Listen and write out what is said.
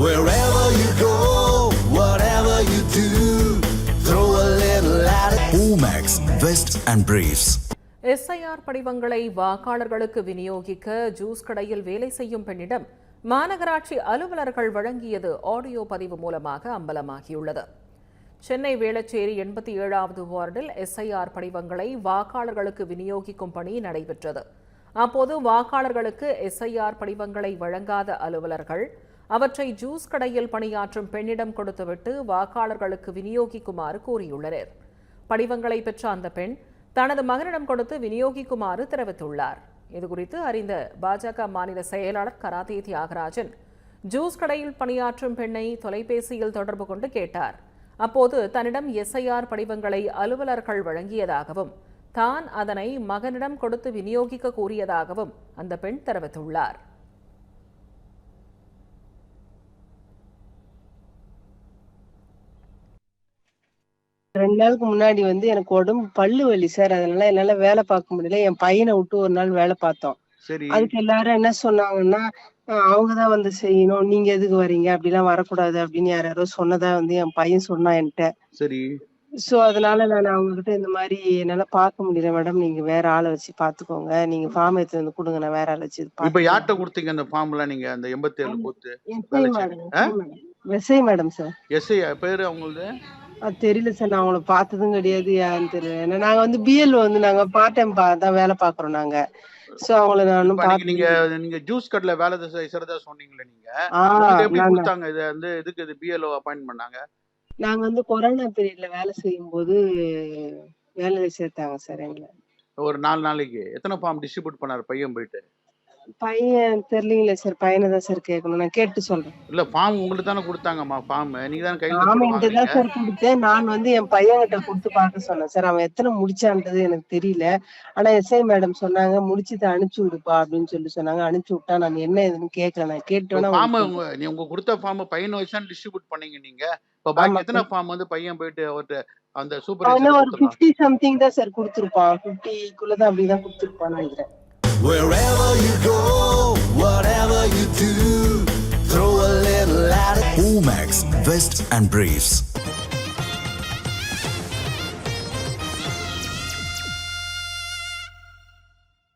Wherever you go, whatever you do, throw a little at it. Omax, Vest and Briefs. SIR படிவங்களை வாக்காளர்களுக்கு விநியோகிக்க juice கடையில் வேலை செய்யும் பெண்ணிடம் மாநகராட்சி அலுவலர்கள் வழங்கியது ஆடியோ பதிவு மூலமாக அம்பலமாகியுள்ளது. சென்னை வேளச்சேரி 87வது வார்டில் SIR படிவங்களை வாக்காளர்களுக்கு விநியோகிக்கும் பணி நடைபெற்றது. அப்போது வாக்காளர்களுக்கு SIR படிவங்களை வழங்காத அலுவலர்கள் அவற்றை ஜூஸ் கடையில் பணியாற்றும் பெண்ணிடம் கொடுத்துவிட்டு வாக்காளர்களுக்கு விநியோகிக்குமாறு கூறியுள்ளனர். படிவங்களை பெற்ற அந்த பெண் தனது மகனிடம் கொடுத்து விநியோகிக்குமாறு தெரிவித்துள்ளார். இதுகுறித்து அறிந்த பாஜக மாநில செயலாளர் கராத்தே தியாகராஜன் ஜூஸ் கடையில் பணியாற்றும் பெண்ணை தொலைபேசியில் தொடர்பு கொண்டு கேட்டார். அப்போது தன்னிடம் SIR படிவங்களை அலுவலர்கள் வழங்கியதாகவும் தான் அதனை மகனிடம் கொடுத்து விநியோகிக்க கூறியதாகவும் அந்த பெண் தெரிவித்துள்ளார். ரெண்டு நாளுக்கு முன்னாடி எனக்கு உடம்பு பல்லு வலி சார். அதனால என்னால வேலை பார்க்க முடியல. என் பையனை விட்டு ஒரு நாள் வேலை பார்த்தோம். அதுக்கு எல்லாரும் என்ன சொன்னாங்கன்னா, அவங்கதான் செய்யணும், நீங்க எதுக்கு வரீங்க, அப்படிலாம் வரக்கூடாது அப்படின்னு யாரோ சொன்னதா என் பையன் சொன்னா என்கிட்ட. சரி. சோ அதனால நான் அவங்க கிட்ட இந்த மாதிரி என்னால பார்க்க முடியல மேடம், நீங்க வேற ஆளை வச்சு பாத்துக்கோங்க, நீங்க ஃபார்ம் எடுத்து வந்து கொடுங்க, நான் வேற ஆளை வச்சு. இப்ப யார்கிட்ட கொடுத்தீங்க அந்த ஃபார்ம்ல? நீங்க அந்த 87 பூத்து வெசை மேடம் சார். எஸ்ஐ பேரு அவங்களது அது தெரியல சார், நான் அவங்கள பார்த்ததும் கிடையாது, யாருன்னு தெரியல. ஏன்னா நாங்க பிஎல் நாங்க பார்ட் டைம் தான் வேலை பாக்குறோம் நாங்க. சோ அவங்கள நானும் நீங்க ஜூஸ் கடையில வேலை செய்யறதா சொன்னீங்களே, நீங்க எப்படி கொடுத்தாங்க இது எதுக்கு இது பிஎல்ஓ அப்பாயின்ட் பண்ணாங்க? நாங்க கொரோனா பீரியட்ல வேலை செய்யும் போது வேலையில சேர்த்தாங்க சார் எங்களை. ஒரு 4 நாளைக்கு எத்தனை ஃபார்ம் டிஸ்ட்ரிபியூட் பண்ணாரு பையன் போயிட்டு? பையன் தெரியலீங்களே சார், பையனை தான் சார் கேட்கணும், நான் கேட்டு சொல்றேன். இல்ல ஃபார்ம் உங்களுக்கு தானே கொடுத்தாங்கம்மா, ஃபார்ம் நீங்க தானே கையில தான் சார் கொடுத்தேன். நான் என் பையன் கிட்ட கொடுத்து பார்க்க சொன்னேன் சார். அவன் எத்தனை முடிச்சான்றது எனக்கு தெரியல. ஆனா SI மேடம் சொன்னாங்க முடிச்சுட்டு அனுப்பிச்சு விடுப்பா அப்படின்னு சொன்னாங்க. அனுப்பிச்சு விட்டா நான் என்ன ஏதுன்னு கேட்கல. நான் கேட்டோன்னா உங்க கொடுத்த ஃபார்ம் பையன் வச்சா டிஸ்ட்ரிபியூட் பண்ணீங்க நீங்க. இப்ப பாக்கி எத்தனை ஃபார்ம் பையன் போயிட்டு அவர்கிட்ட அந்த சூப்பர்வைசர் ஒரு 50 சம்திங் தான் சார் கொடுத்துருப்பான். 50க்குள்ள தான் அப்படிதான் கொடுத்துருப்பான்னு நினைக்கிறேன். Wherever you go, whatever you do, throw a little at it. Omax, Vest and Briefs.